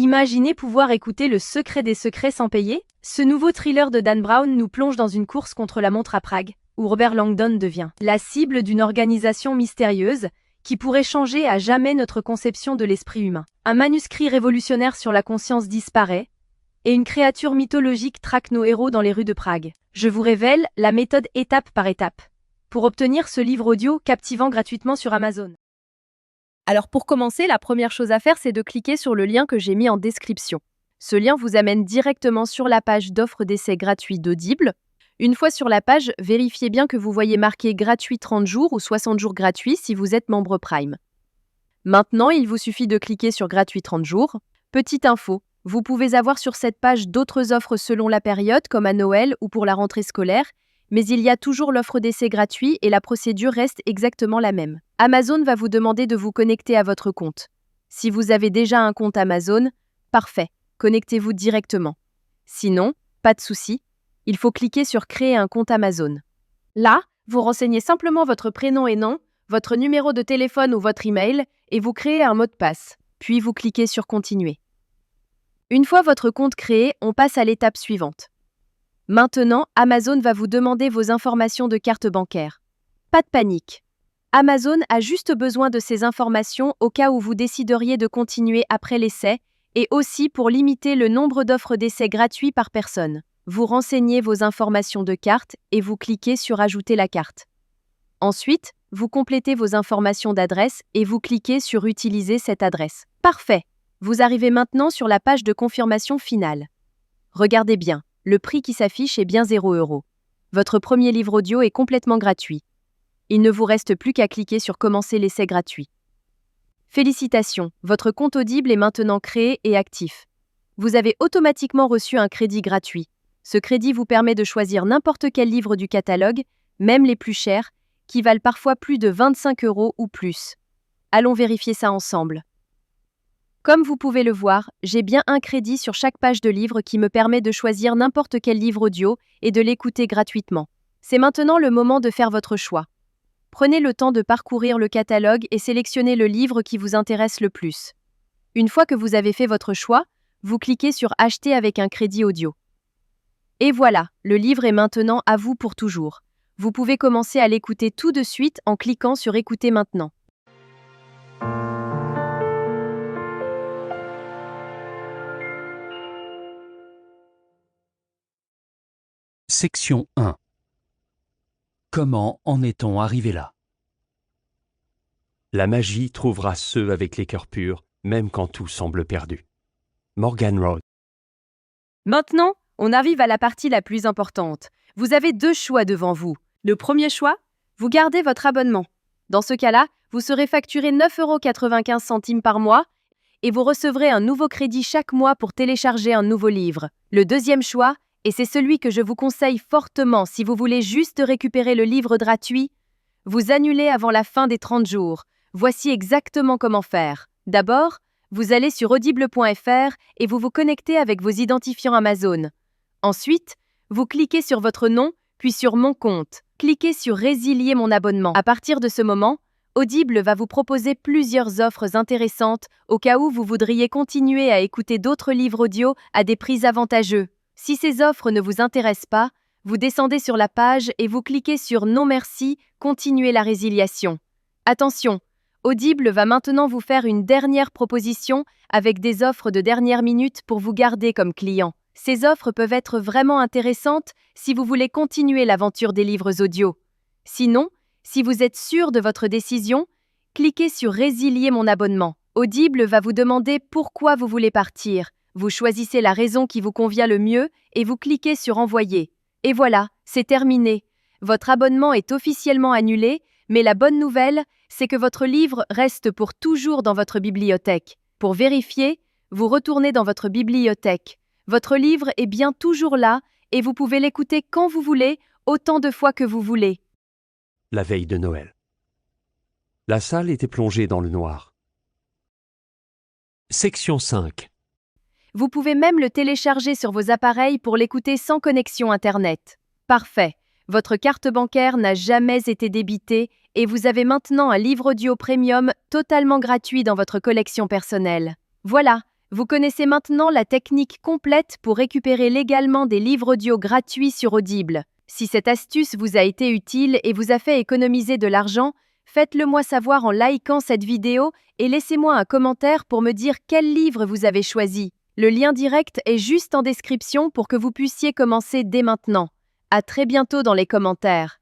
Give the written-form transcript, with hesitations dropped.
Imaginez pouvoir écouter Le secret des secrets sans payer? Ce nouveau thriller de Dan Brown nous plonge dans une course contre la montre à Prague, où Robert Langdon devient la cible d'une organisation mystérieuse qui pourrait changer à jamais notre conception de l'esprit humain. Un manuscrit révolutionnaire sur la conscience disparaît, et une créature mythologique traque nos héros dans les rues de Prague. Je vous révèle la méthode étape par étape pour obtenir ce livre audio captivant gratuitement sur Amazon. Alors pour commencer, la première chose à faire, c'est de cliquer sur le lien que j'ai mis en description. Ce lien vous amène directement sur la page d'offre d'essai gratuit d'Audible. Une fois sur la page, vérifiez bien que vous voyez marqué gratuit 30 jours ou 60 jours gratuits si vous êtes membre Prime. Maintenant, il vous suffit de cliquer sur gratuit 30 jours. Petite info, vous pouvez avoir sur cette page d'autres offres selon la période, comme à Noël ou pour la rentrée scolaire, mais il y a toujours l'offre d'essai gratuit et la procédure reste exactement la même. Amazon va vous demander de vous connecter à votre compte. Si vous avez déjà un compte Amazon, parfait, connectez-vous directement. Sinon, pas de souci, il faut cliquer sur Créer un compte Amazon. Là, vous renseignez simplement votre prénom et nom, votre numéro de téléphone ou votre email et vous créez un mot de passe. Puis vous cliquez sur Continuer. Une fois votre compte créé, on passe à l'étape suivante. Maintenant, Amazon va vous demander vos informations de carte bancaire. Pas de panique. Amazon a juste besoin de ces informations au cas où vous décideriez de continuer après l'essai et aussi pour limiter le nombre d'offres d'essai gratuits par personne. Vous renseignez vos informations de carte et vous cliquez sur Ajouter la carte. Ensuite, vous complétez vos informations d'adresse et vous cliquez sur Utiliser cette adresse. Parfait. Vous arrivez maintenant sur la page de confirmation finale. Regardez bien. Le prix qui s'affiche est bien 0 €. Votre premier livre audio est complètement gratuit. Il ne vous reste plus qu'à cliquer sur Commencer l'essai gratuit. Félicitations, votre compte Audible est maintenant créé et actif. Vous avez automatiquement reçu un crédit gratuit. Ce crédit vous permet de choisir n'importe quel livre du catalogue, même les plus chers, qui valent parfois plus de 25 € ou plus. Allons vérifier ça ensemble. Comme vous pouvez le voir, j'ai bien un crédit sur chaque page de livre qui me permet de choisir n'importe quel livre audio et de l'écouter gratuitement. C'est maintenant le moment de faire votre choix. Prenez le temps de parcourir le catalogue et sélectionnez le livre qui vous intéresse le plus. Une fois que vous avez fait votre choix, vous cliquez sur Acheter avec un crédit audio. Et voilà, le livre est maintenant à vous pour toujours. Vous pouvez commencer à l'écouter tout de suite en cliquant sur Écouter maintenant. Section 1. Comment en est-on arrivé là? La magie trouvera ceux avec les cœurs purs, même quand tout semble perdu. Morgan Road. Maintenant, on arrive à la partie la plus importante. Vous avez deux choix devant vous. Le premier choix, vous gardez votre abonnement. Dans ce cas-là, vous serez facturé 9,95 € par mois et vous recevrez un nouveau crédit chaque mois pour télécharger un nouveau livre. Le deuxième choix, et c'est celui que je vous conseille fortement si vous voulez juste récupérer le livre gratuit, vous annulez avant la fin des 30 jours. Voici exactement comment faire. D'abord, vous allez sur audible.fr et vous vous connectez avec vos identifiants Amazon. Ensuite, vous cliquez sur votre nom, puis sur Mon compte. Cliquez sur Résilier mon abonnement. À partir de ce moment, Audible va vous proposer plusieurs offres intéressantes au cas où vous voudriez continuer à écouter d'autres livres audio à des prix avantageux. Si ces offres ne vous intéressent pas, vous descendez sur la page et vous cliquez sur Non merci, continuez la résiliation. Attention, Audible va maintenant vous faire une dernière proposition avec des offres de dernière minute pour vous garder comme client. Ces offres peuvent être vraiment intéressantes si vous voulez continuer l'aventure des livres audio. Sinon, si vous êtes sûr de votre décision, cliquez sur Résilier mon abonnement. Audible va vous demander pourquoi vous voulez partir. Vous choisissez la raison qui vous convient le mieux et vous cliquez sur Envoyer. Et voilà, c'est terminé. Votre abonnement est officiellement annulé, mais la bonne nouvelle, c'est que votre livre reste pour toujours dans votre bibliothèque. Pour vérifier, vous retournez dans votre bibliothèque. Votre livre est bien toujours là et vous pouvez l'écouter quand vous voulez, autant de fois que vous voulez. La veille de Noël. La salle était plongée dans le noir. Section 5. Vous pouvez même le télécharger sur vos appareils pour l'écouter sans connexion Internet. Parfait. Votre carte bancaire n'a jamais été débitée et vous avez maintenant un livre audio premium totalement gratuit dans votre collection personnelle. Voilà, Vous connaissez maintenant la technique complète pour récupérer légalement des livres audio gratuits sur Audible. Si cette astuce vous a été utile et vous a fait économiser de l'argent, faites-le moi savoir en likant cette vidéo et laissez-moi un commentaire pour me dire quel livre vous avez choisi. Le lien direct est juste en description pour que vous puissiez commencer dès maintenant. À très bientôt dans les commentaires.